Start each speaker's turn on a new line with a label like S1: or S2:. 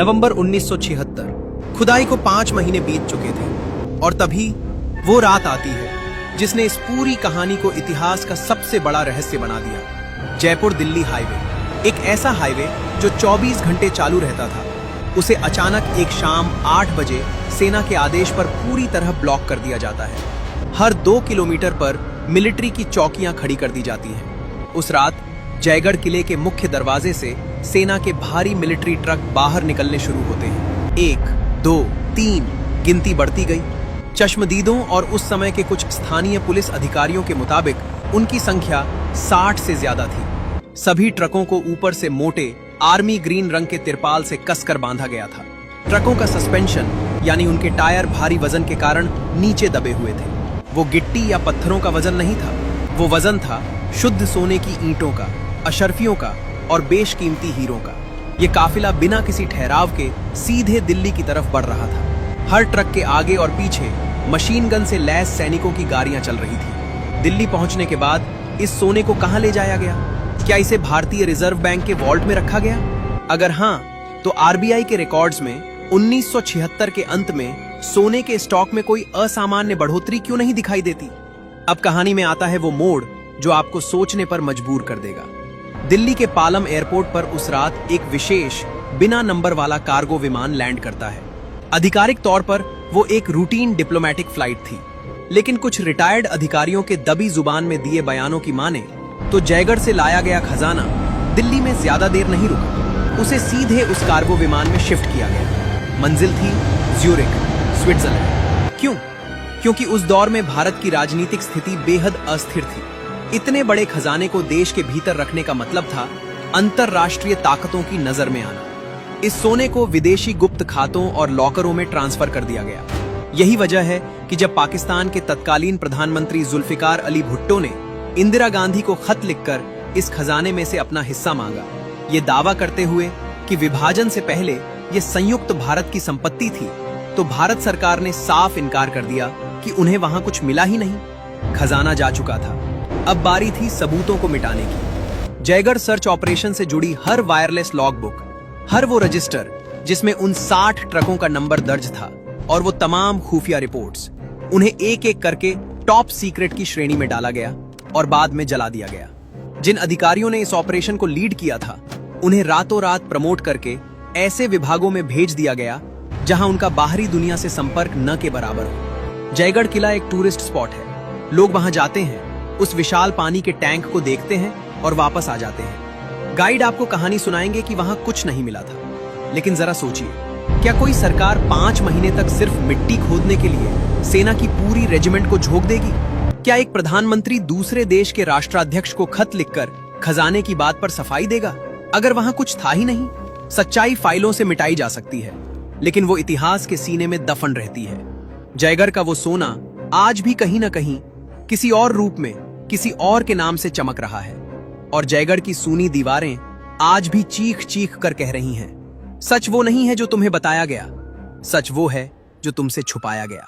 S1: नवंबर 1976। खुदाई को 5 महीने बीत चुके थे और तभी वो रात आती है जिसने इस पूरी कहानी को इतिहास का सबसे बड़ा रहस्य बना दिया। जयपुर दिल्ली हाईवे, एक ऐसा हाईवे जो 24 घंटे चालू रहता था, उसे अचानक एक शाम 8 बजे सेना के आदेश पर पूरी तरह ब्लॉक कर दिया जाता है। हर 2 किलोमीटर पर मिलिट्री की चौकियां खड़ी कर दी जाती हैं। उस रात जयगढ़ किले के मुख्य दरवाजे से सेना के भारी मिलिट्री ट्रक बाहर निकलने शुरू होते हैं। 1, 2, 3 गिनती बढ़ती गई। चश्मदीदों और उस समय के कुछ स्थानीय पुलिस अधिकारियों के मुताबिक उनकी संख्या 60 से ज्यादा थी। सभी ट्रकों को ऊपर से मोटे आर्मी ग्रीन रंग के तिरपाल से कसकर बांधा गया था। ट्रकों का सस्पेंशन यानी उनके टायर भारी वजन के कारण नीचे दबे हुए थे। वो गिट्टी या पत्थरों का वजन नहीं था, वो वजन था शुद्ध सोने की ईंटों का, अशर्फियों का और बेशकीमती हीरों का। ये काफिला बिना किसी ठहराव के सीधे दिल्ली की तरफ बढ़ रहा था। हर ट्रक के आगे और पीछे मशीन गन से लैस सैनिकों की गाड़ियां चल रही थी। दिल्ली पहुंचने के बाद इस सोने को कहां ले जाया गया? क्या इसे भारतीय रिजर्व बैंक के वॉल्ट में रखा गया? अगर हां, तो आरबीआई के रिकॉर्ड्स में 1976 के अंत में सोने के स्टॉक में कोई असामान्य बढ़ोतरी क्यों नहीं दिखाई देती? अब कहानी में आता है वो मोड़ जो आपको सोचने पर मजबूर कर देगा। दिल्ली के पालम एयरपोर्ट पर उस रात एक विशेष बिना नंबर वाला कार्गो विमान लैंड करता है। आधिकारिक तौर पर वो एक रूटीन डिप्लोमेटिक फ्लाइट थी, लेकिन कुछ रिटायर्ड अधिकारियों के दबी जुबान में दिए बयानों की माने तो जयगढ़ से लाया गया खजाना दिल्ली में ज्यादा देर नहीं रुका। उसे सीधे उस कार्गो विमान में शिफ्ट किया गया। मंजिल थी ज्यूरिख, स्विट्जरलैंड। क्यों? क्योंकि उस दौर में भारत की राजनीतिक स्थिति बेहद अस्थिर थी। इतने बड़े खजाने को देश के भीतर रखने का मतलब था अंतरराष्ट्रीय ताकतों की नजर में आना। इस सोने को विदेशी गुप्त खातों और लॉकरों में ट्रांसफर कर दिया गया। यही वजह है कि जब पाकिस्तान के तत्कालीन प्रधानमंत्री जुल्फिकार अली भुट्टो ने इंदिरा गांधी को खत लिखकर इस खजाने में से अपना हिस्सा मांगा, ये दावा करते हुए कि विभाजन से पहले ये संयुक्त भारत की संपत्ति थी, तो भारत सरकार ने साफ इनकार कर दिया कि उन्हें वहां कुछ मिला ही नहीं। खजाना जा चुका था, अब बारी थी सबूतों को मिटाने की। जयगढ़ सर्च ऑपरेशन से जुड़ी हर वायरलेस लॉगबुक, हर वो रजिस्टर जिसमें उन 60 ट्रकों का नंबर दर्ज था और वो तमाम खुफिया रिपोर्ट्स, उन्हें एक एक करके टॉप सीक्रेट की श्रेणी में डाला गया और बाद में जला दिया गया। जिन अधिकारियों ने इस ऑपरेशन को लीड किया था, उन्हें रातों रात प्रमोट करके ऐसे विभागों में भेज दिया गया जहां उनका बाहरी दुनिया से संपर्क न के बराबर हो। जयगढ़ किला एक टूरिस्ट स्पॉट है। लोग वहां जाते हैं, उस विशाल पानी के टैंक को देखते हैं और वापस आ जाते हैं। गाइड आपको कहानी सुनाएंगे कि वहां कुछ नहीं मिला था, लेकिन जरा सोचिए, क्या कोई सरकार 5 महीने तक सिर्फ मिट्टी खोदने के लिए सेना की पूरी रेजिमेंट को झोंक देगी? क्या एक प्रधानमंत्री दूसरे देश के राष्ट्राध्यक्ष को खत लिखकर खजाने की बात पर सफाई देगा अगर वहां कुछ था ही नहीं? सच्चाई फाइलों से मिटाई जा सकती है, लेकिन वो इतिहास के सीने में दफन रहती है। जयगढ़ का वो सोना आज भी कहीं ना कहीं किसी और रूप में किसी और के नाम से चमक रहा है, और जयगढ़ की सूनी दीवारें आज भी चीख चीख कर कह रही हैं, सच वो नहीं है जो तुम्हें बताया गया, सच वो है जो तुमसे छुपाया गया।